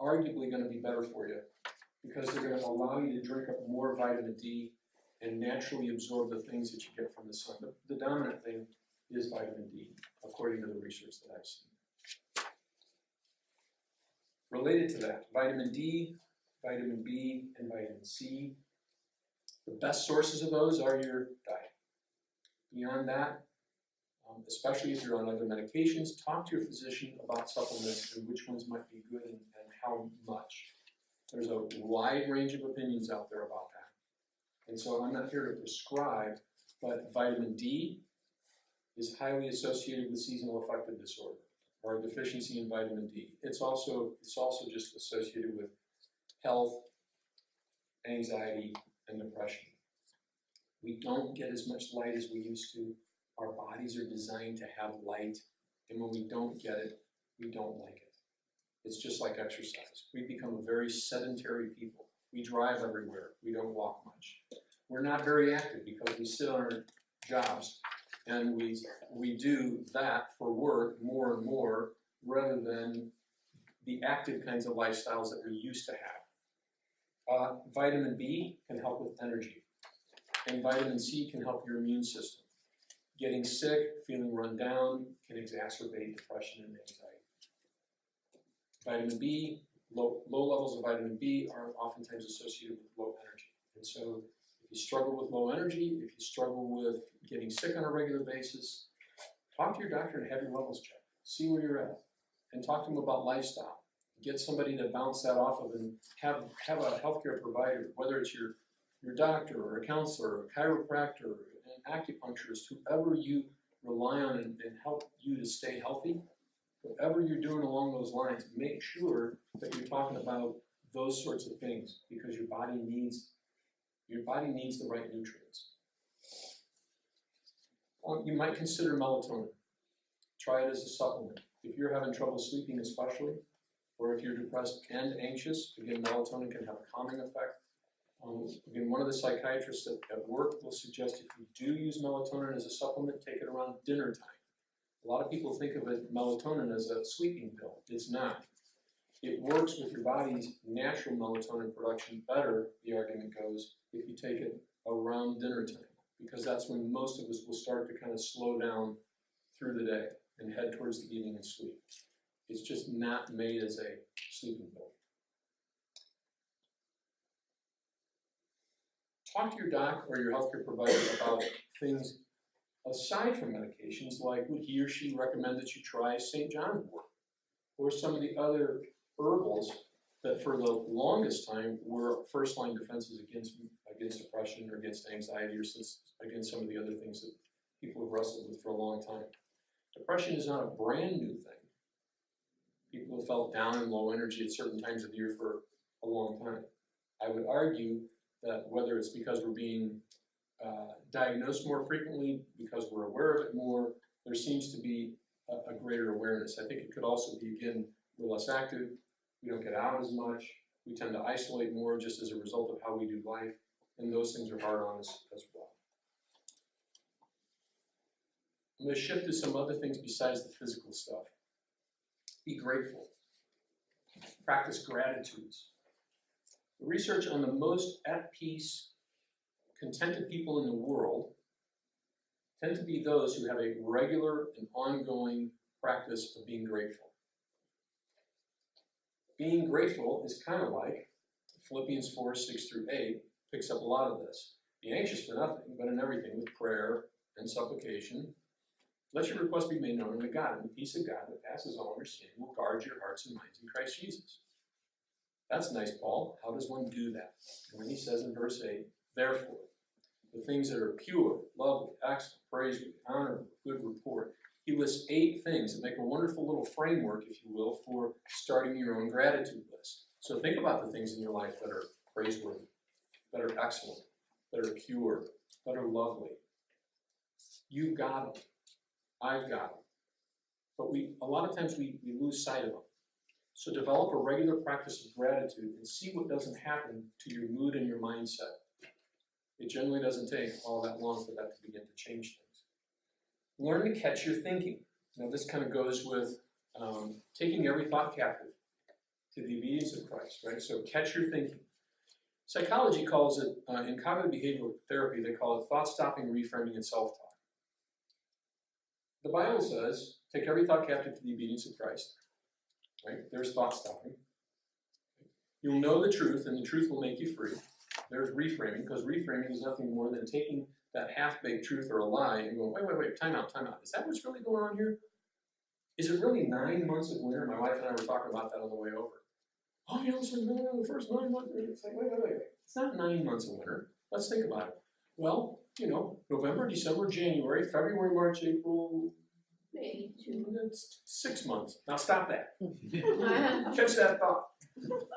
arguably going to be better for you because they're going to allow you to drink up more vitamin D and naturally absorb the things that you get from the sun. The dominant thing is vitamin D, according to the research that I've seen. Related to that, vitamin D, vitamin B, and vitamin C. The best sources of those are your diet. Beyond that, especially if you're on other medications, talk to your physician about supplements and which ones might be good and how much. There's a wide range of opinions out there about that. And so I'm not here to prescribe, but vitamin D, is highly associated with seasonal affective disorder or a deficiency in vitamin D. It's also just associated with health, anxiety, and depression. We don't get as much light as we used to. Our bodies are designed to have light, and when we don't get it, we don't like it. It's just like exercise. We become a very sedentary people. We drive everywhere. We don't walk much. We're not very active because we sit on our jobs, and we do that for work more and more rather than the active kinds of lifestyles that we used to have. Vitamin B can help with energy, and vitamin C can help your immune system. Getting sick, feeling run down can exacerbate depression and anxiety. Vitamin B, low levels of vitamin B are oftentimes associated with low energy. And so if you struggle with low energy, if you struggle with getting sick on a regular basis, talk to your doctor and have your levels checked. See where you're at. And talk to them about lifestyle. Get somebody to bounce that off of and have a healthcare provider, whether it's your doctor or a counselor or a chiropractor or an acupuncturist, whoever you rely on and help you to stay healthy. Whatever you're doing along those lines, make sure that you're talking about those sorts of things because your body needs the right nutrients. You might consider melatonin. Try it as a supplement. If you're having trouble sleeping especially, or if you're depressed and anxious, again, melatonin can have a calming effect. Again, one of the psychiatrists at work will suggest if you do use melatonin as a supplement, take it around dinner time. A lot of people think of melatonin as a sleeping pill. It's not. It works with your body's natural melatonin production better, the argument goes, if you take it around dinner time, because that's when most of us will start to kind of slow down through the day and head towards the evening and sleep. It's just not made as a sleeping pill. Talk to your doc or your healthcare provider about things aside from medications, like would he or she recommend that you try St. John wort or some of the other herbals that for the longest time were first-line defenses against depression or against anxiety or against some of the other things that people have wrestled with for a long time. Depression is not a brand new thing. People have felt down and low energy at certain times of the year for a long time. I would argue that whether it's because we're being diagnosed more frequently, because we're aware of it more, there seems to be a greater awareness. I think it could also be, again, we're less active, we don't get out as much, we tend to isolate more just as a result of how we do life, and those things are hard on us as well. I'm going to shift to some other things besides the physical stuff. Be grateful. Practice gratitudes. The research on the most at peace, contented people in the world tend to be those who have a regular and ongoing practice of being grateful. Being grateful is kind of like Philippians 4, 6 through 8 picks up a lot of this. Be anxious for nothing, but in everything with prayer and supplication. Let your requests be made known unto God, and the peace of God that passes all understanding will guard your hearts and minds in Christ Jesus. That's nice, Paul. How does one do that? And then he says in verse 8, therefore, the things that are pure, lovely, excellent, praiseworthy, honorable, good report. He lists 8 things that make a wonderful little framework, if you will, for starting your own gratitude list. So think about the things in your life that are praiseworthy, that are excellent, that are pure, that are lovely. You've got them. I've got them. But a lot of times we lose sight of them. So develop a regular practice of gratitude and see what doesn't happen to your mood and your mindset. It generally doesn't take all that long for that to begin to change things. Learn to catch your thinking. Now this kind of goes with taking every thought captive to the obedience of Christ, right? So catch your thinking. Psychology calls it, in cognitive behavioral therapy, they call it thought stopping, reframing, and self-talk. The Bible says, take every thought captive to the obedience of Christ. Right? There's thought stopping. You'll know the truth, and the truth will make you free. There's reframing, because reframing is nothing more than taking that half-baked truth or a lie and going, wait, time out. Is that what's really going on here? Is it really 9 months of winter? My wife and I were talking about that on the way over. Oh, yeah, it's the first 9 months. It's like, wait. It's not 9 months of winter. Let's think about it. Well, November, December, January, February, March, April, May, June. that's 6 months. Now stop that. Catch that thought.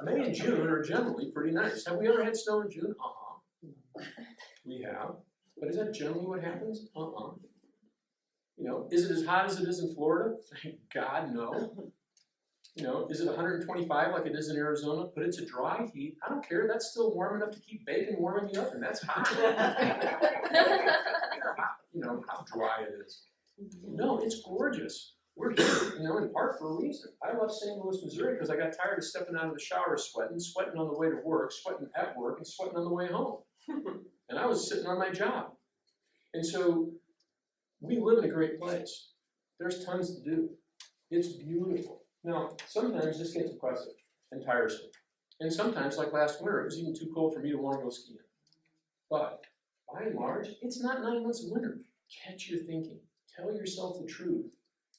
May and June are generally pretty nice. Have we ever had snow in June? We have. But is that generally what happens? Is it as hot as it is in Florida? Thank God, no. Is it 125 like it is in Arizona? But it's a dry heat. I don't care. That's still warm enough to keep bacon warm in the oven. That's hot. How dry it is. No, it's gorgeous. We're here, in part for a reason. I love St. Louis, Missouri because I got tired of stepping out of the shower sweating on the way to work, sweating at work, and sweating on the way home. And I was sitting on my job. And so we live in a great place. There's tons to do. It's beautiful. Now, sometimes this gets oppressive and tiresome. And sometimes, like last winter, it was even too cold for me to want to go skiing. But by and large, it's not 9 months of winter. Catch your thinking. Tell yourself the truth.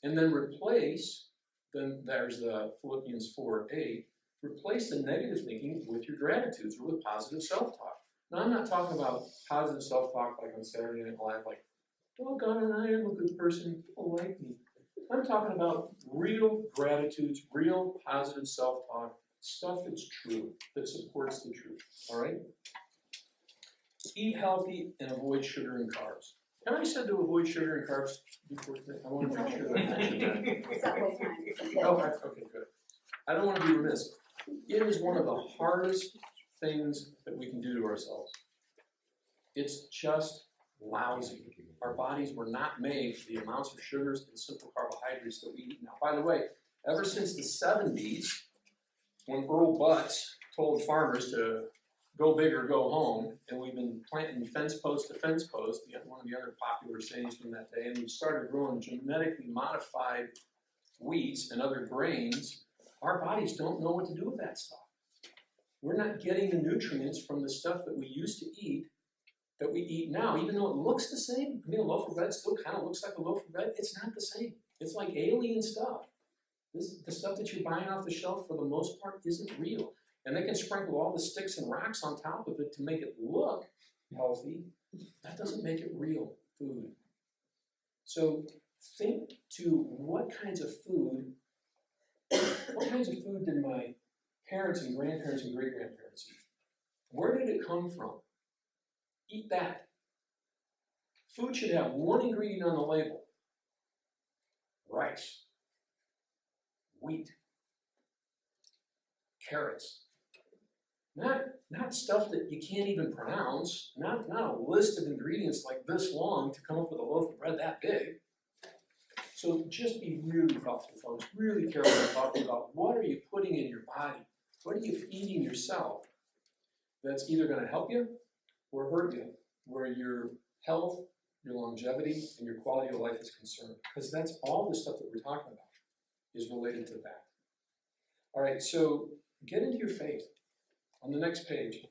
And then replace, then there's the Philippians 4:8, replace the negative thinking with your gratitudes or with positive self-talk. Now, I'm not talking about positive self-talk like on Saturday Night Live, like, oh, God, I am a good person, people like me. I'm talking about real gratitudes, real positive self-talk, stuff that's true, that supports the truth, all right? Eat healthy and avoid sugar and carbs. Have I said to avoid sugar and carbs before today? I want to make sure that I mentioned that. Several times. Oh, okay, good. I don't want to be remiss. It is one of the hardest things that we can do to ourselves. It's just lousy. Our bodies were not made for the amounts of sugars and simple carbohydrates that we eat now. By the way, ever since the 70s, when Earl Butz told farmers to go big or go home, and we've been planting fence post to fence post, one of the other popular sayings from that day, and we started growing genetically modified wheats and other grains, our bodies don't know what to do with that stuff. We're not getting the nutrients from the stuff that we used to eat that we eat now, even though it looks the same. I mean, a loaf of bread still kind of looks like a loaf of bread. It's not the same. It's like alien stuff. The stuff that you're buying off the shelf, for the most part, isn't real. And they can sprinkle all the sticks and rocks on top of it to make it look healthy. That doesn't make it real food. So think to what kinds of food did my parents and grandparents and great-grandparents eat? Where did it come from? Eat that. Food should have one ingredient on the label: rice, wheat, carrots. Not stuff that you can't even pronounce, not a list of ingredients like this long to come up with a loaf of bread that big. So just be really thoughtful, folks, really careful and thoughtful about what are you putting in your body, what are you feeding yourself that's either going to help you or hurt you, where your health, your longevity, and your quality of life is concerned. Because that's all the stuff that we're talking about is related to that. All right, so get into your faith. On the next page,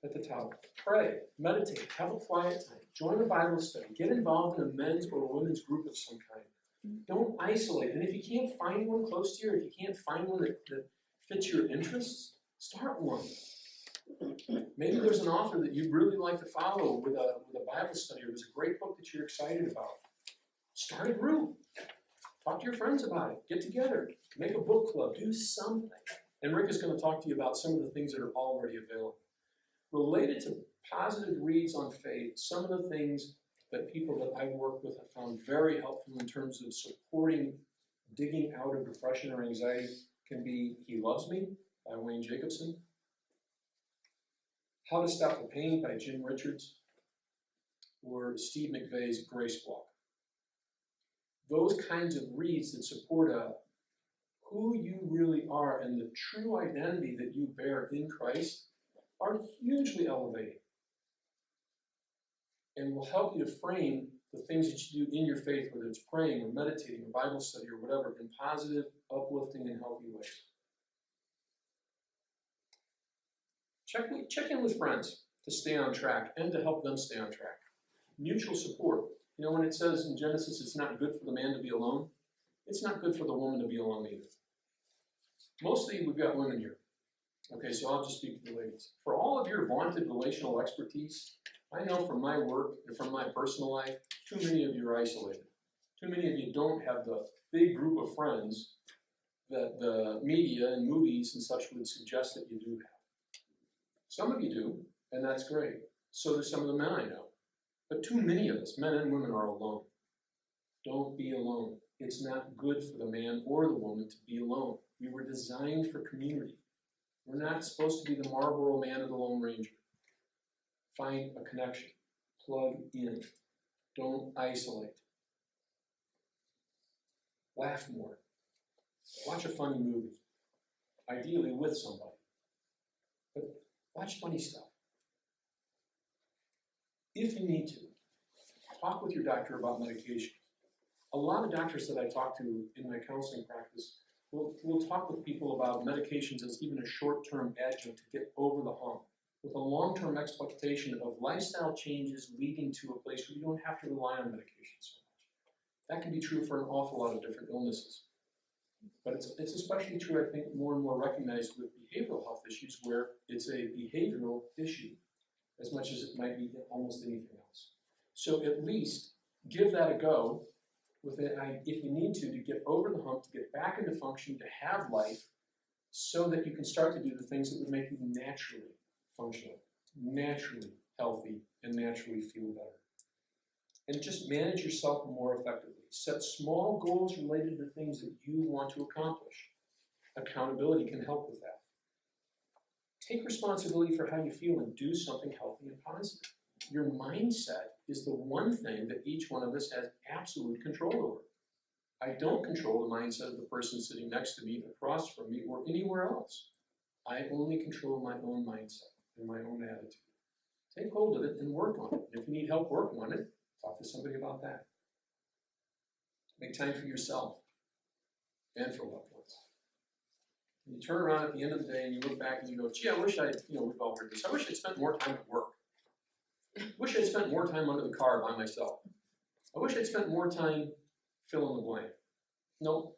at the top, pray, meditate, have a quiet time, join a Bible study, get involved in a men's or a women's group of some kind. Don't isolate. And if you can't find one close to you, or if you can't find one that fits your interests, start one. Maybe there's an author that you'd really like to follow with a Bible study, or there's a great book that you're excited about. Start a group. Talk to your friends about it. Get together. Make a book club. Do something. And Rick is going to talk to you about some of the things that are already available. Related to positive reads on faith, some of the things that people that I work with have found very helpful in terms of supporting digging out of depression or anxiety can be He Loves Me by Wayne Jacobson, How to Stop the Pain by Jim Richards, or Steve McVeigh's Grace Walk. Those kinds of reads that support who you really are and the true identity that you bear in Christ are hugely elevating and will help you to frame the things that you do in your faith, whether it's praying or meditating or Bible study or whatever, in positive, uplifting, and healthy ways. Check in with friends to stay on track and to help them stay on track. Mutual support. You know, when it says in Genesis it's not good for the man to be alone, it's not good for the woman to be alone either. Mostly we've got women here. Okay, so I'll just speak to the ladies. For all of your vaunted relational expertise, I know from my work and from my personal life, too many of you are isolated. Too many of you don't have the big group of friends that the media and movies and such would suggest that you do have. Some of you do, and that's great. So do some of the men I know. But too many of us, men and women, are alone. Don't be alone. It's not good for the man or the woman to be alone. We were designed for community. We're not supposed to be the Marlboro Man or the Lone Ranger. Find a connection. Plug in. Don't isolate. Laugh more. Watch a funny movie. Ideally with somebody. But watch funny stuff. If you need to, talk with your doctor about medication. A lot of doctors that I talk to in my counseling practice will talk with people about medications as even a short-term adjunct to get over the hump, with a long-term expectation of lifestyle changes leading to a place where you don't have to rely on medication so much. That can be true for an awful lot of different illnesses. But it's especially true, I think, more and more recognized with behavioral health issues where it's a behavioral issue as much as it might be almost anything else. So at least give that a go with it, if you need to get over the hump, to get back into function, to have life, so that you can start to do the things that would make you naturally functional, naturally healthy, and naturally feel better. And just manage yourself more effectively. Set small goals related to things that you want to accomplish. Accountability can help with that. Take responsibility for how you feel and do something healthy and positive. Your mindset is the one thing that each one of us has absolute control over. I don't control the mindset of the person sitting next to me, across from me, or anywhere else. I only control my own mindset and my own attitude. Take hold of it and work on it. If you need help working on it, talk to somebody about that. Make time for yourself and for loved ones. And you turn around at the end of the day and you look back and you go, gee, I wish we've all heard this. I wish I'd spent more time at work. I wish I'd spent more time under the car by myself. I wish I'd spent more time fill in the blank. No,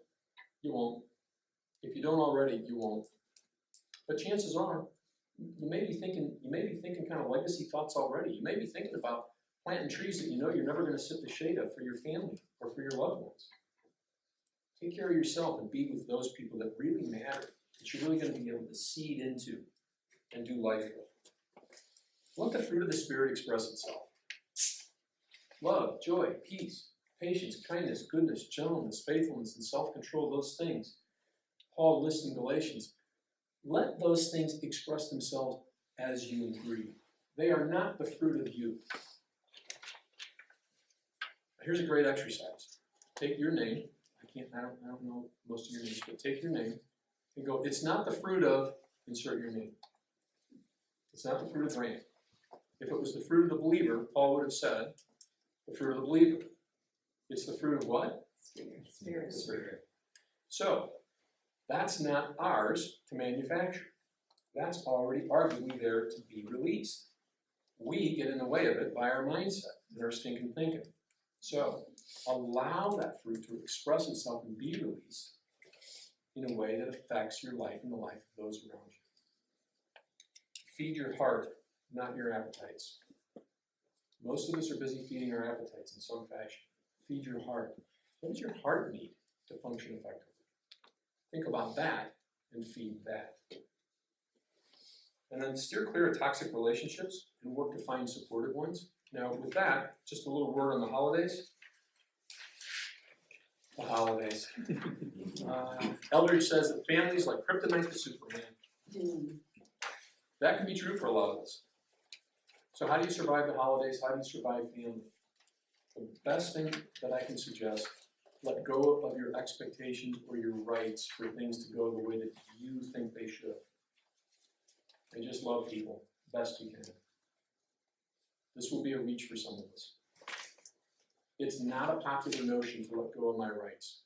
you won't. If you don't already, you won't. But chances are, you may be thinking kind of legacy thoughts already. You may be thinking about planting trees that you know you're never going to sit in the shade of for your family or for your loved ones. Take care of yourself and be with those people that really matter, that you're really going to be able to seed into and do life with. Let the fruit of the Spirit express itself. Love, joy, peace, patience, kindness, goodness, gentleness, faithfulness, and self-control, those things Paul lists in Galatians. Let those things express themselves as you breathe. They are not the fruit of you. Here's a great exercise. Take your name. I don't know most of your names, but take your name and go, it's not the fruit of, insert your name. It's not the fruit of Grant. If it was the fruit of the believer, Paul would have said, the fruit of the believer. It's the fruit of what? Spirit. Spirit. So, that's not ours to manufacture. That's already arguably there to be released. We get in the way of it by our mindset and our stinking thinking. So, allow that fruit to express itself and be released in a way that affects your life and the life of those around you. Feed your heart, not your appetites. Most of us are busy feeding our appetites in some fashion. Feed your heart. What does your heart need to function effectively? Think about that and feed that. And then steer clear of toxic relationships and work to find supportive ones. Now, with that, just a little word on the holidays. The holidays. Eldridge says that families like kryptonite to Superman. That can be true for a lot of us. So how do you survive the holidays? How do you survive family? The best thing that I can suggest, let go of your expectations or your rights for things to go the way that you think they should. And just love people best you can. This will be a reach for some of us. It's not a popular notion to let go of my rights.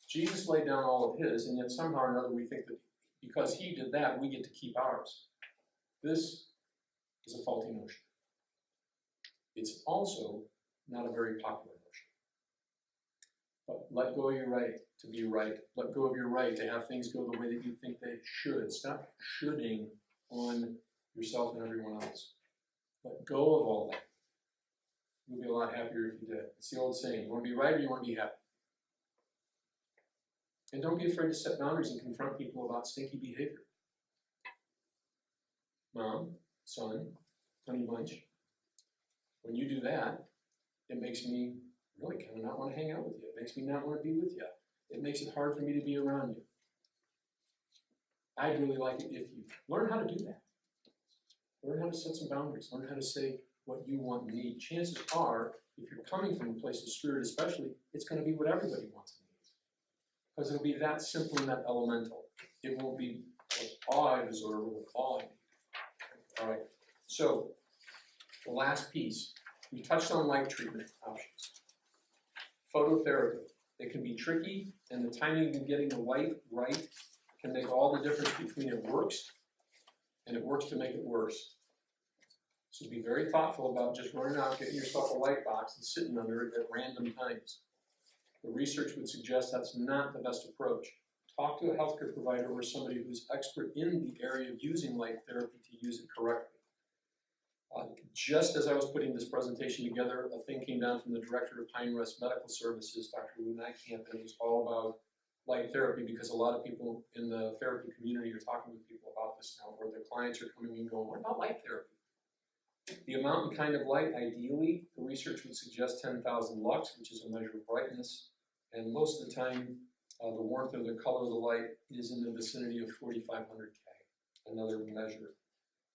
Jesus laid down all of his, and yet somehow or another we think that because he did that, we get to keep ours. This is a faulty notion. It's also not a very popular notion. But let go of your right to be right. Let go of your right to have things go the way that you think they should. Stop shoulding on yourself and everyone else. Let go of all that. You'll be a lot happier if you did. It's the old saying, you want to be right or you want to be happy. And don't be afraid to set boundaries and confront people about stinky behavior. Mom, son, honey bunch, when you do that, it makes me really kind of not want to hang out with you. It makes me not want to be with you. It makes it hard for me to be around you. I'd really like it if you learn how to do that. Learn how to set some boundaries. Learn how to say what you want and need. Chances are, if you're coming from a place of spirit especially, it's going to be what everybody wants and needs. Because it'll be that simple and that elemental. It won't be all I deserve or all I need. All right, so the last piece. We touched on light treatment options. Phototherapy. It can be tricky, and the timing of getting the light right can make all the difference between it works and it works to make it worse. So be very thoughtful about just running out, getting yourself a light box and sitting under it at random times. The research would suggest that's not the best approach. Talk to a healthcare provider or somebody who's expert in the area of using light therapy to use it correctly. Just as I was putting this presentation together, a thing came down from the director of Pine Rest Medical Services, Dr. Lou Nijkamp, and it was all about light therapy because a lot of people in the therapy community are talking with people about this now, where their clients are coming and going, what about light therapy? The amount and kind of light, ideally, the research would suggest 10,000 lux, which is a measure of brightness, and most of the time, the warmth or the color of the light is in the vicinity of 4,500 K, another measure.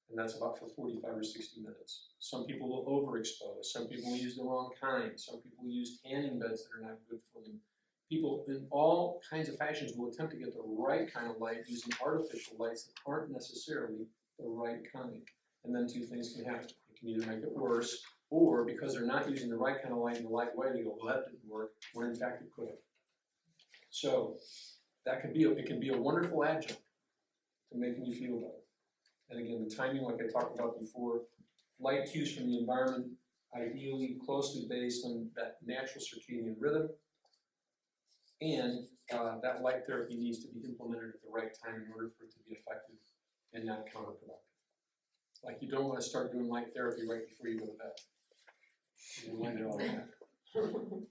And that's about for 45 or 60 minutes. Some people will overexpose. Some people will use the wrong kind. Some people will use tanning beds that are not good for them. People in all kinds of fashions will attempt to get the right kind of light using artificial lights that aren't necessarily the right kind. And then two things can happen. It can either make it worse, or because they're not using the right kind of light in the right way, they go, well, that didn't work, when in fact it could have. So that can be it can be a wonderful adjunct to making you feel better. And again, the timing, like I talked about before, light cues from the environment, ideally closely based on that natural circadian rhythm, and that light therapy needs to be implemented at the right time in order for it to be effective and not counterproductive. Like you don't want to start doing light therapy right before you go to bed. You lie there all night.